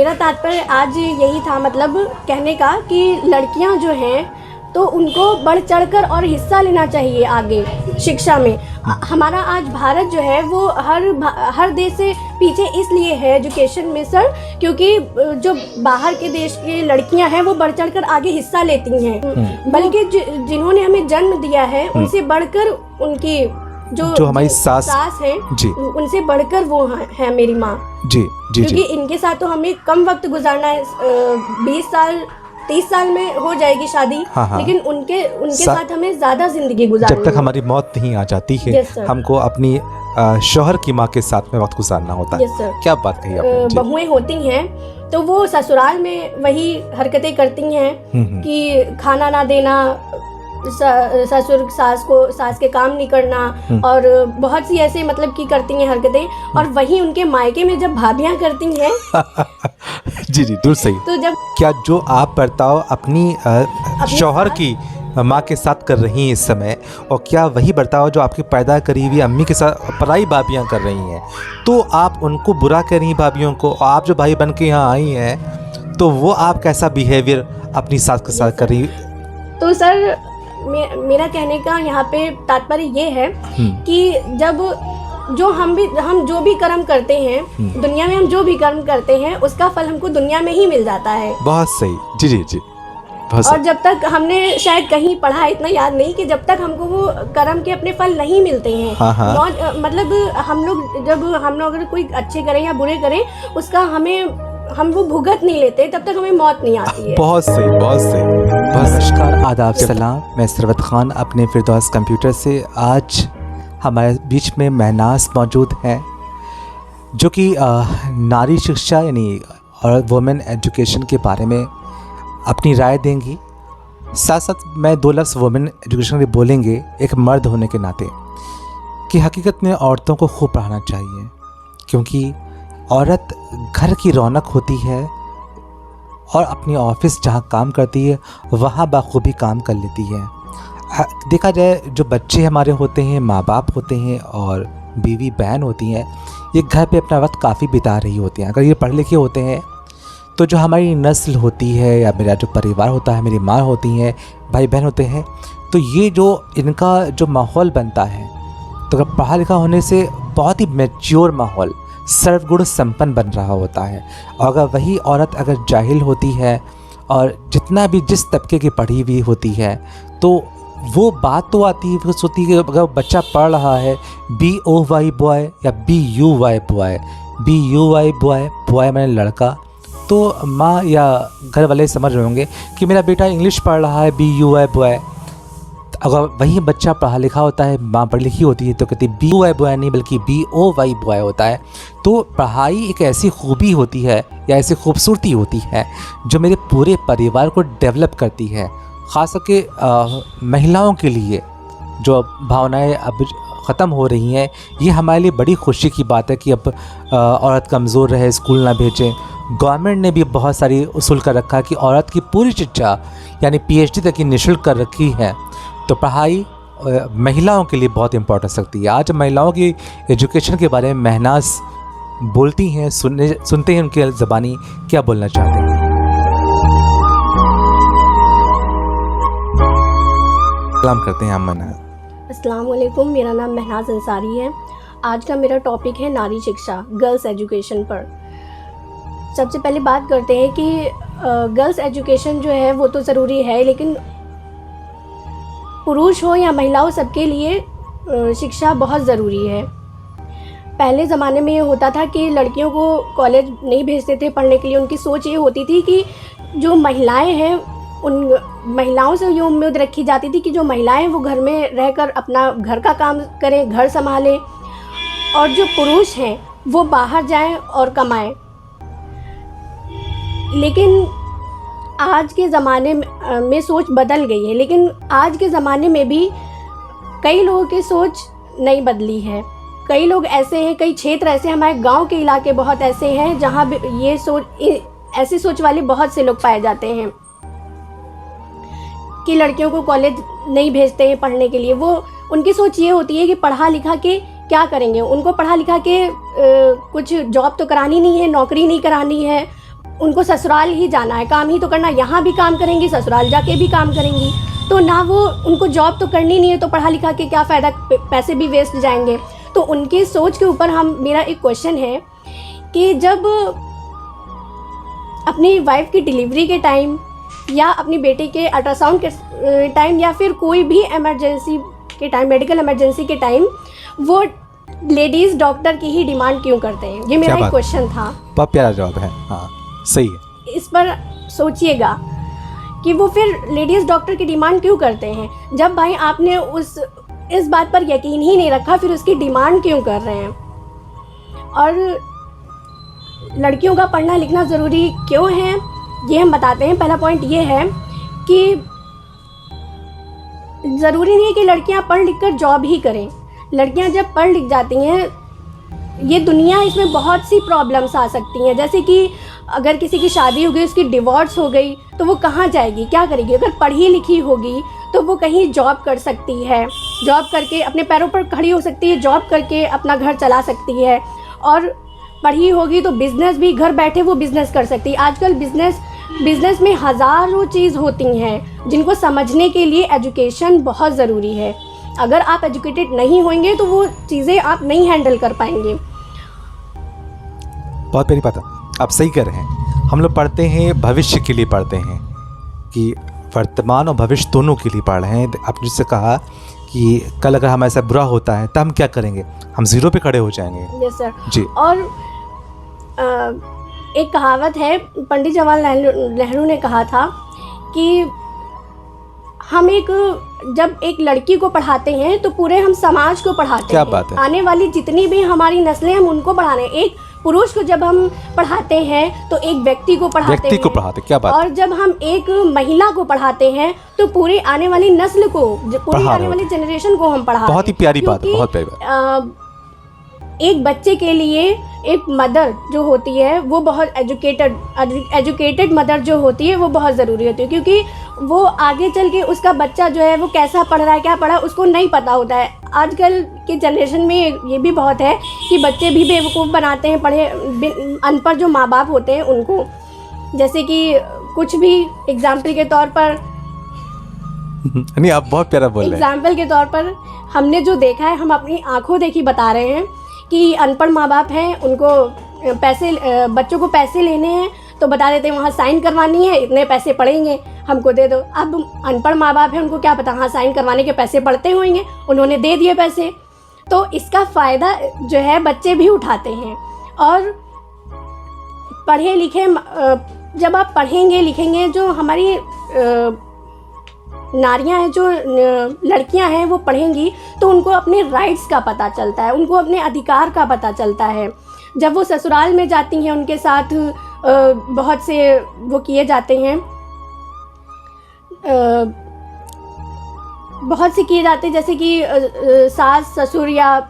मेरा तात्पर्य आज यही था, मतलब कहने का कि लड़कियां जो हैं तो उनको बढ़ चढ़कर और हिस्सा लेना चाहिए आगे शिक्षा में। हमारा आज भारत जो है वो हर देश से पीछे इसलिए है एजुकेशन में सर, क्योंकि जो बाहर के देश की लड़कियां हैं वो बढ़ चढ़कर आगे हिस्सा लेती हैं, बल्कि जिन्होंने हमें जन्म दिया है उनसे बढ़कर उनकी जो हमारी सास है जी, उनसे बढ़कर वो है मेरी माँ जी जी, क्योंकि इनके साथ तो हमें कम वक्त गुजारना है, 20 साल 30 साल में हो जाएगी शादी। हाँ। लेकिन उनके साथ हमें ज्यादा जिंदगी गुजारनी है। जब तक हमारी मौत नहीं आ जाती है हमको अपनी शौहर की माँ के साथ में वक्त गुजारना होता है। क्या बात कही आपने। बहुएं होती हैं तो वो ससुराल में वही हरकतें करती हैं कि खाना ना देना, ससुर सास के काम नहीं करना, और बहुत सी ऐसे मतलब की करती हैं हरकतें, और वही उनके मायके में जब भाभियां करती हैं जी जी दूर सही। तो जब क्या जो आप बर्ताव अपनी शौहर की माँ के साथ कर रही हैं इस समय, और क्या वही बर्ताव जो आपकी पैदा करी हुई अम्मी के साथ पराई भाभियाँ कर रही हैं, तो आप उनको बुरा कह रही हैं भाभियों को, और आप जो भाई बन के यहाँ आई हैं तो वो आप कैसा बिहेवियर अपनी सास के साथ कर रही। तो सर मेरा कहने का यहाँ पे तात्पर्य ये है कि जब हम जो भी कर्म करते हैं दुनिया में, हम जो भी कर्म करते हैं उसका फल हमको दुनिया में ही मिल जाता है। बहुत सही जी जी जी। और जब तक हमने शायद कहीं पढ़ा, इतना याद नहीं, कि जब तक हमको वो कर्म के अपने फल नहीं मिलते हैं। हाँ। मतलब हम लोग अगर कोई अच्छे करें या बुरे करें उसका हम वो भुगत नहीं लेते, तब तक हमें मौत नहीं आती है। बहुत सही बहुत सही। नमस्कार आदाब सलाम, मैं सरवत खान अपने फिरदौस कंप्यूटर से। आज हमारे बीच में महनाज मौजूद हैं जो कि नारी शिक्षा यानी और वुमेन एजुकेशन के बारे में अपनी राय देंगी। साथ साथ मैं 2 लफ्ज़ वुमेन एजुकेशन के बोलेंगे एक मर्द होने के नाते, कि हकीकत में औरतों को खूब पढ़ाना चाहिए, क्योंकि औरत घर की रौनक होती है और अपनी ऑफिस जहाँ काम करती है वहाँ बखूबी काम कर लेती है। देखा जाए जो बच्चे हमारे होते हैं, माँ बाप होते हैं और बीवी बहन होती हैं, ये घर पे अपना वक्त काफ़ी बिता रही होती हैं। अगर ये पढ़े लिखे होते हैं तो जो हमारी नस्ल होती है या मेरा जो परिवार होता है, मेरी माँ होती हैं, भाई बहन होते हैं, तो ये जो इनका जो माहौल बनता है, तो अगर पढ़ा लिखा होने से बहुत ही मैच्योर माहौल, सर्वगुण संपन्न बन रहा होता है। और अगर वही औरत अगर जाहिल होती है और जितना भी जिस तबके की पढ़ी हुई होती है, तो वो बात तो आती है सोचती है कि अगर बच्चा पढ़ रहा है BOY बॉय या BUY boy, BUY boy, boy मैंने लड़का, तो माँ या घर वाले समझ रहे होंगे कि मेरा बेटा इंग्लिश पढ़ रहा है BUY बॉय। अगर वही बच्चा पढ़ा लिखा होता है, माँ पढ़ी लिखी होती है, तो कहती BUY बॉय नहीं बल्कि BOY बॉय होता है। तो पढ़ाई एक ऐसी खूबी होती है या ऐसी खूबसूरती होती है जो मेरे पूरे परिवार को डेवलप करती है। ख़ास करके महिलाओं के लिए जो भावनाएं अब ख़त्म हो रही हैं, ये हमारे लिए बड़ी खुशी की बात है कि अब औरत कमज़ोर रहे, स्कूल ना भेजें। गवर्नमेंट ने भी बहुत सारी उसूल कर रखा है कि औरत की पूरी शिक्षा यानी PhD तक की निःशुल्क कर रखी है। तो पढ़ाई महिलाओं के लिए बहुत इम्पोर्टेंस रखती है। आज महिलाओं की एजुकेशन के बारे में महनाज बोलती हैं, सुनते हैं उनकी ज़बानी क्या बोलना चाहते हैं। सलाम करते हैं हम महनाज। अस्सलाम वालेकुम, मेरा नाम महनाज अंसारी है। आज का मेरा टॉपिक है नारी शिक्षा, गर्ल्स एजुकेशन पर। सबसे पहले बात करते हैं कि गर्ल्स एजुकेशन जो है वो तो ज़रूरी है, लेकिन पुरुष हो या महिला हो सबके लिए शिक्षा बहुत ज़रूरी है। पहले ज़माने में ये होता था कि लड़कियों को कॉलेज नहीं भेजते थे पढ़ने के लिए। उनकी सोच ये होती थी कि जो महिलाएं हैं, उन महिलाओं से ये उम्मीद रखी जाती थी कि जो महिलाएं वो घर में रहकर अपना घर का काम करें, घर संभालें, और जो पुरुष हैं वो बाहर जाएं और कमाएं। लेकिन आज के ज़माने में सोच बदल गई है, लेकिन आज के ज़माने में भी कई लोगों की सोच नहीं बदली है। कई लोग ऐसे हैं, कई क्षेत्र ऐसे, हमारे गांव के इलाके बहुत ऐसे हैं जहां ये ऐसी सोच वाले बहुत से लोग पाए जाते हैं कि लड़कियों को कॉलेज नहीं भेजते हैं पढ़ने के लिए। वो उनकी सोच ये होती है कि पढ़ा लिखा के क्या करेंगे, उनको पढ़ा लिखा के कुछ जॉब तो करानी नहीं है, नौकरी नहीं करानी है, उनको ससुराल ही जाना है, काम ही तो करना, यहाँ भी काम करेंगी, ससुराल जाके भी काम करेंगी, तो ना वो उनको जॉब तो करनी नहीं है, तो पढ़ा लिखा के क्या फ़ायदा, पैसे भी वेस्ट जाएंगे। तो उनकी सोच के ऊपर मेरा एक क्वेश्चन है कि जब अपनी वाइफ की डिलीवरी के टाइम या अपनी बेटे के अल्ट्रासाउंड के टाइम या फिर कोई भी इमरजेंसी के टाइम, मेडिकल इमरजेंसी के टाइम, वो लेडीज़ डॉक्टर की ही डिमांड क्यों करते हैं? ये मेरा एक क्वेश्चन था। बहुत प्यारा जवाब है, हाँ सही है। इस पर सोचिएगा कि वो फिर लेडीज़ डॉक्टर की डिमांड क्यों करते हैं, जब भाई आपने इस बात पर यकीन ही नहीं रखा, फिर उसकी डिमांड क्यों कर रहे हैं? और लड़कियों का पढ़ना लिखना ज़रूरी क्यों है, ये हम बताते हैं। पहला पॉइंट ये है कि ज़रूरी नहीं है कि लड़कियां पढ़ लिख कर जॉब ही करें। लड़कियां जब पढ़ लिख जाती हैं, ये दुनिया, इसमें बहुत सी प्रॉब्लम्स आ सकती हैं। जैसे कि अगर किसी की शादी हो गई, उसकी डिवोर्स हो गई, तो वो कहाँ जाएगी, क्या करेगी? अगर पढ़ी लिखी होगी तो वो कहीं जॉब कर सकती है, जॉब करके अपने पैरों पर खड़ी हो सकती है, जॉब करके अपना घर चला सकती है। और पढ़ी होगी तो बिज़नेस भी, घर बैठे वो बिज़नेस कर सकती है। आजकल बिज़नेस में हज़ारों चीज़ होती हैं जिनको समझने के लिए एजुकेशन बहुत ज़रूरी है। अगर आप एजुकेटेड नहीं होंगे तो वो चीज़ें आप नहीं हैंडल कर पाएंगे। बहुत प्यारी बात है, आप सही कर रहे हैं। हम लोग पढ़ते हैं भविष्य के लिए, पढ़ते हैं कि वर्तमान और भविष्य दोनों के लिए पढ़ रहे हैं। आपने जिससे कहा कि कल अगर हमारे साथ बुरा होता है तो हम क्या करेंगे, हम ज़ीरो पे खड़े हो जाएंगे। यस सर जी। और एक कहावत है, पंडित जवाहरलाल नेहरू ने कहा था कि हम जब एक लड़की को पढ़ाते हैं तो पूरे हम समाज को पढ़ाते हैं। क्या बात है। आने वाली जितनी भी हमारी नस्लें, हम उनको पढ़ाने। एक पुरुष को जब हम पढ़ाते हैं तो एक व्यक्ति को पढ़ाते हैं, क्या बात। और जब हम एक महिला को पढ़ाते हैं तो पूरी आने वाली नस्ल को, पूरी आने वाली जनरेशन को हम पढ़ाते हैं। बहुत ही प्यारी बात है, बहुत प्यारी बात। एक बच्चे के लिए एक मदर जो होती है वो बहुत एजुकेटेड मदर जो होती है वो बहुत ज़रूरी होती है, क्योंकि वो आगे चल के उसका बच्चा जो है वो कैसा पढ़ रहा है, क्या पढ़ा, उसको नहीं पता होता है। आजकल के जनरेशन में ये भी बहुत है कि बच्चे भी बेवकूफ़ बनाते हैं अनपढ़ जो माँ बाप होते हैं उनको। जैसे कि कुछ भी एग्जाम्पल के तौर पर नहीं, आप बहुत प्यारा बोल रहे हैं। एग्जाम्पल के तौर पर हमने जो देखा है, हम अपनी आंखों देखी बता रहे हैं कि अनपढ़ माँ बाप हैं, उनको बच्चों को पैसे लेने हैं तो बता देते हैं वहाँ साइन करवानी है, इतने पैसे पड़ेंगे, हमको दे दो। अब अनपढ़ माँ बाप हैं, उनको क्या पता हाँ साइन करवाने के पैसे पड़ते होंगे, उन्होंने दे दिए पैसे। तो इसका फ़ायदा जो है बच्चे भी उठाते हैं। और पढ़े लिखे, जब आप पढ़ेंगे लिखेंगे, जो हमारी नारियां हैं, जो लड़कियां हैं, वो पढ़ेंगी तो उनको अपने राइट्स का पता चलता है, उनको अपने अधिकार का पता चलता है। जब वो ससुराल में जाती हैं, उनके साथ बहुत से वो किए जाते हैं, बहुत से किए जाते हैं, जैसे कि सास ससुर या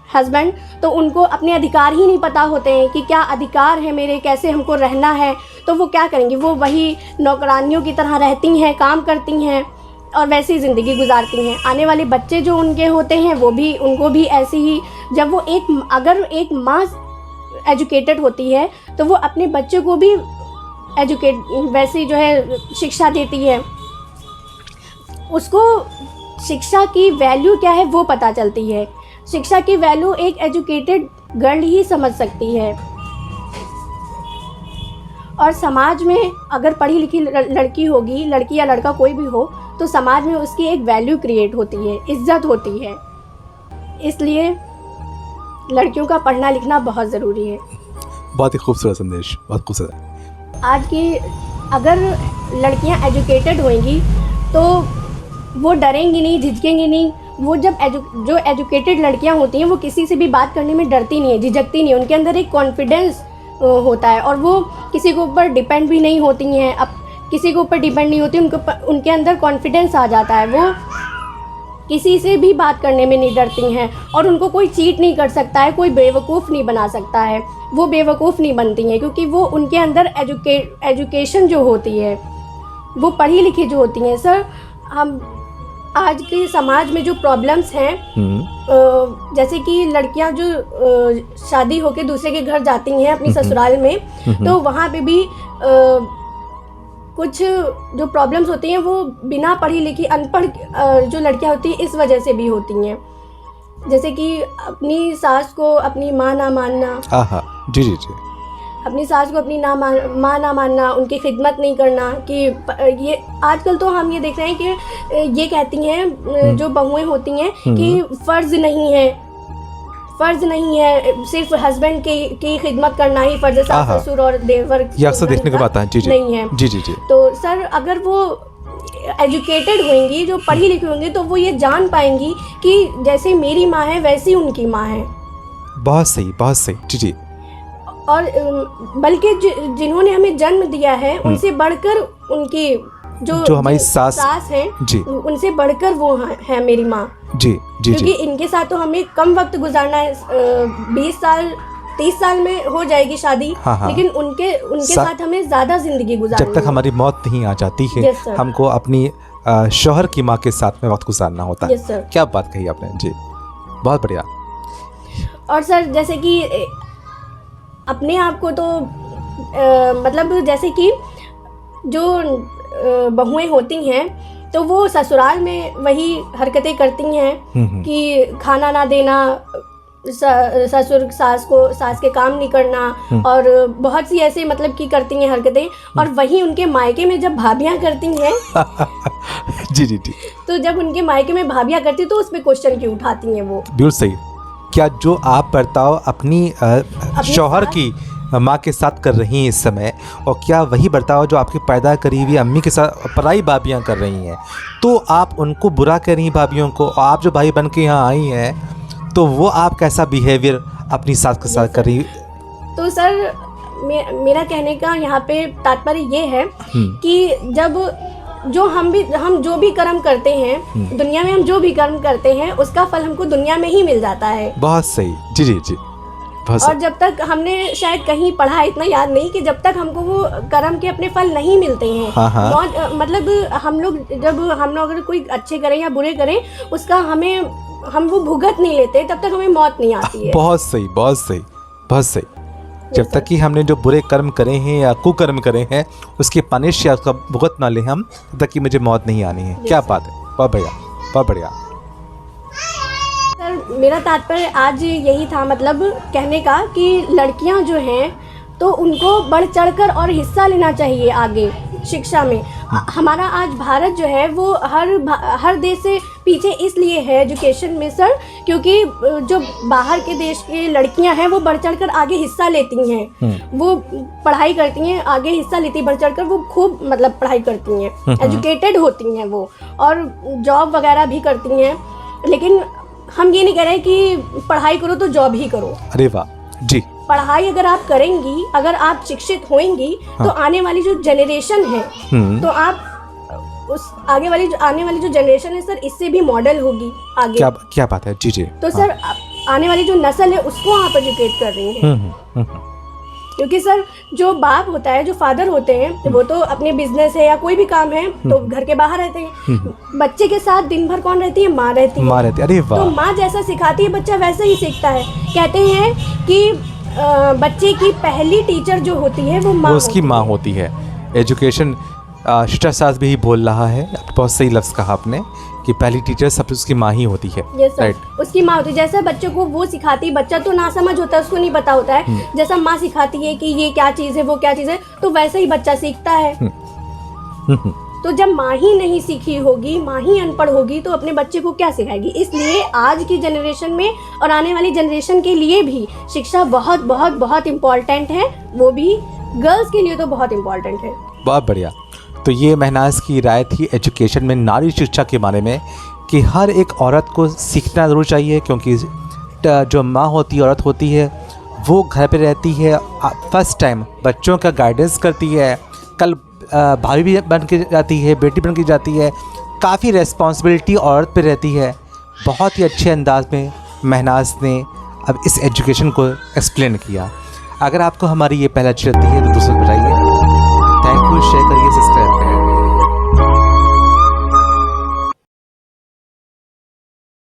हस्बैंड, तो उनको अपने अधिकार ही नहीं पता होते हैं कि क्या अधिकार है मेरे, कैसे हमको रहना है। तो वो क्या करेंगी, वो वही नौकरानियों की तरह रहती हैं, काम करती हैं और वैसे ही ज़िंदगी गुजारती हैं। आने वाले बच्चे जो उनके होते हैं वो भी, उनको भी ऐसी ही, जब वो अगर एक माँ एजुकेटेड होती है तो वो अपने बच्चे को भी वैसी जो है शिक्षा देती है, उसको शिक्षा की वैल्यू क्या है वो पता चलती है। शिक्षा की वैल्यू एक एजुकेटेड गर्ल ही समझ सकती है। और समाज में अगर पढ़ी लिखी लड़की होगी, लड़की या लड़का कोई भी हो, तो समाज में उसकी एक वैल्यू क्रिएट होती है, इज्जत होती है। इसलिए लड़कियों का पढ़ना लिखना बहुत ज़रूरी है। बहुत ही खूबसूरत संदेश, बहुत खूबसूरत। आज की अगर लड़कियां एजुकेटेड होंगी तो वो डरेंगी नहीं, झिझकेंगी नहीं। वो जब जो एजुकेटेड लड़कियां होती हैं वो किसी से भी बात करने में डरती नहीं है, झिझकती नहीं है। उनके अंदर एक कॉन्फिडेंस होता है और वो किसी के ऊपर डिपेंड भी नहीं होती हैं। अब किसी के ऊपर डिपेंड नहीं होती, उनके अंदर कॉन्फिडेंस आ जाता है। वो किसी से भी बात करने में नहीं डरती हैं और उनको कोई चीट नहीं कर सकता है, कोई बेवकूफ़ नहीं बना सकता है। वो बेवकूफ़ नहीं बनती हैं क्योंकि वो उनके अंदर एजुकेशन जो होती है, वो पढ़ी लिखी जो होती हैं। सर, हम आज के समाज में जो प्रॉब्लम्स हैं, जैसे कि लड़कियां जो शादी होके दूसरे के घर जाती हैं अपनी ससुराल में, तो वहाँ पे भी कुछ जो प्रॉब्लम्स होती हैं वो बिना पढ़ी लिखी अनपढ़ जो लड़कियां होती हैं इस वजह से भी होती हैं। जैसे कि अपनी सास को अपनी माँ ना मानना, जी जी जी, अपनी सास को अपनी माँ ना मानना, उनकी खिदमत नहीं करना। कि ये आजकल तो हम ये देख रहे हैं कि ये कहती हैं जो बहुएं होती हैं कि फ़र्ज़ नहीं है सिर्फ हस्बैंड की खिदमत करना ही फ़र्ज़ है, सास ससुर और देवर ये अक्सर देखने को बात है। जी जी नहीं है। जी जी जी। तो सर अगर वो एजुकेटेड होंगी, जो पढ़ी लिखी होंगी, तो वो ये जान पाएंगी कि जैसे मेरी माँ है वैसी उनकी माँ है। बहुत सही, बहुत सही। जी जी। और बल्कि जिन्होंने हमें जन्म दिया है उनसे बढ़कर उनकी जो हमारी सास हैं जी, उनसे बढ़कर वो है मेरी माँ। जी जी। क्योंकि इनके साथ तो हमें कम वक्त गुजारना है, 20 साल 30 साल में हो जाएगी शादी। हाँ। लेकिन उनके साथ हमें ज़्यादा ज़िंदगी गुजारनी जब तक हमारी मौत नहीं आ जाती है हमको अपनी शौहर की माँ के साथ में वक्त गुजारना होता है। क्या बात कही आपने जी, बहुत बढ़िया। और सर जैसे कि अपने आप को तो मतलब जैसे कि जो बहुएं होती हैं तो वो ससुराल में वही हरकतें करती हैं कि खाना ना देना, ससुर सास के काम नहीं करना, और बहुत सी ऐसे मतलब कि करती हैं हरकतें। और वही उनके मायके में जब भाभियां करती हैं जी जी जी, तो जब उनके मायके में भाभियां करती तो उस पर क्वेश्चन क्यों उठाती हैं वो? बिल्कुल सही। क्या जो आप बर्ताव अपनी शौहर की माँ के साथ कर रही हैं इस समय, और क्या वही बर्ताव जो आपकी पैदा करी हुई अम्मी के साथ पराई भाभियाँ कर रही हैं, तो आप उनको बुरा कह रही हैं भाभियों को। आप जो भाई बन के यहाँ आई हैं तो वो आप कैसा बिहेवियर अपनी सास के साथ कर रही? तो सर मेरा कहने का यहाँ पे तात्पर्य ये है कि जब हम जो भी कर्म करते हैं दुनिया में, हम जो भी कर्म करते हैं उसका फल हमको दुनिया में ही मिल जाता है। बहुत सही। जी जी जी। और जब तक हमने शायद कहीं पढ़ा, इतना याद नहीं, कि जब तक हमको वो कर्म के अपने फल नहीं मिलते हैं, मतलब हम लोग अगर कोई अच्छे करें या बुरे करें उसका हम वो भुगत नहीं लेते तब तक हमें मौत नहीं आती है। बहुत सही, बहुत सही, बहुत सही। जब तक कि हमने जो बुरे कर्म करे हैं या कुकर्म करे हैं उसकी पनिश या उसका भुगत ना ले हम, तब तक कि मुझे मौत नहीं आनी है। क्या बात है, बहुत बढ़िया, बहुत बढ़िया। सर मेरा तात्पर्य आज यही था, मतलब कहने का कि लड़कियां जो हैं तो उनको बढ़ चढ़कर और हिस्सा लेना चाहिए आगे शिक्षा में। हमारा आज भारत जो है वो हर देश से पीछे इसलिए है एजुकेशन में सर, क्योंकि जो बाहर के देश की लड़कियां हैं वो बढ़ चढ़कर आगे हिस्सा लेती हैं, वो पढ़ाई करती हैं, आगे हिस्सा लेती बढ़ चढ़कर, वो खूब मतलब पढ़ाई करती हैं, एजुकेटेड होती हैं वो, और जॉब वगैरह भी करती हैं। लेकिन हम ये नहीं कह रहे कि पढ़ाई करो तो जॉब ही करो। अरे वाह जी। पढ़ाई अगर आप करेंगी, अगर आप शिक्षित होंगी, तो आने वाली जो जनरेशन है तो आप उस आने वाली जो जनरेशन है सर, इससे भी मॉडल होगी आगे। क्या बात है जी जी। तो सर आने वाली जो नस्ल है उसको आप एजुकेट कर रही हैं। क्योंकि सर जो बाप होता है, जो फादर होते हैं, वो तो अपने बिजनेस है या कोई भी काम है तो घर के बाहर रहते हैं। बच्चे के साथ दिन भर कौन रहती है? माँ रहती है। अरे वाह। तो माँ जैसा सिखाती है बच्चा वैसा ही सीखता है। कहते हैं कि बच्चे की पहली टीचर जो होती है वो माँ, उसकी माँ होती है। एजुकेशन शिक्षा शास्त्र भी बोल रहा है, बहुत सही लफ्ज़ कहा आपने कि पहली टीचर सब उसकी माँ ही होती है। राइट, उसकी माँ होती है। जैसा बच्चों को वो सिखाती, बच्चा तो ना समझ होता है, उसको नहीं पता होता है, जैसा माँ सिखाती है कि ये क्या चीज़ है, वो क्या चीज़ है, तो वैसे ही बच्चा सीखता है। तो जब माँ ही नहीं सीखी होगी, माँ ही अनपढ़ होगी, तो अपने बच्चे को क्या सिखाएगी? इसलिए आज की जनरेशन में और आने वाली जनरेशन के लिए भी शिक्षा बहुत बहुत बहुत इम्पोर्टेंट है, वो भी गर्ल्स के लिए तो बहुत इम्पोर्टेंट है। बहुत बढ़िया। तो ये महनाज की राय थी एजुकेशन में नारी शिक्षा के बारे में, कि हर एक औरत को सीखना ज़रूर चाहिए, क्योंकि जो माँ होती है, औरत होती है, वो घर पे रहती है, फर्स्ट टाइम बच्चों का गाइडेंस करती है, कल भाभी भी बन के जाती है, बेटी बन के जाती है, काफ़ी रिस्पॉन्सिबिलिटी औरत पे रहती है। बहुत ही अच्छे अंदाज में महनाज ने अब इस एजुकेशन को एक्सप्लेन किया। अगर आपको हमारी ये पहला अच्छी लगती है तो दूसरों को बताइए। थैंक यू, शेयर करिए, सब्सक्राइब करें।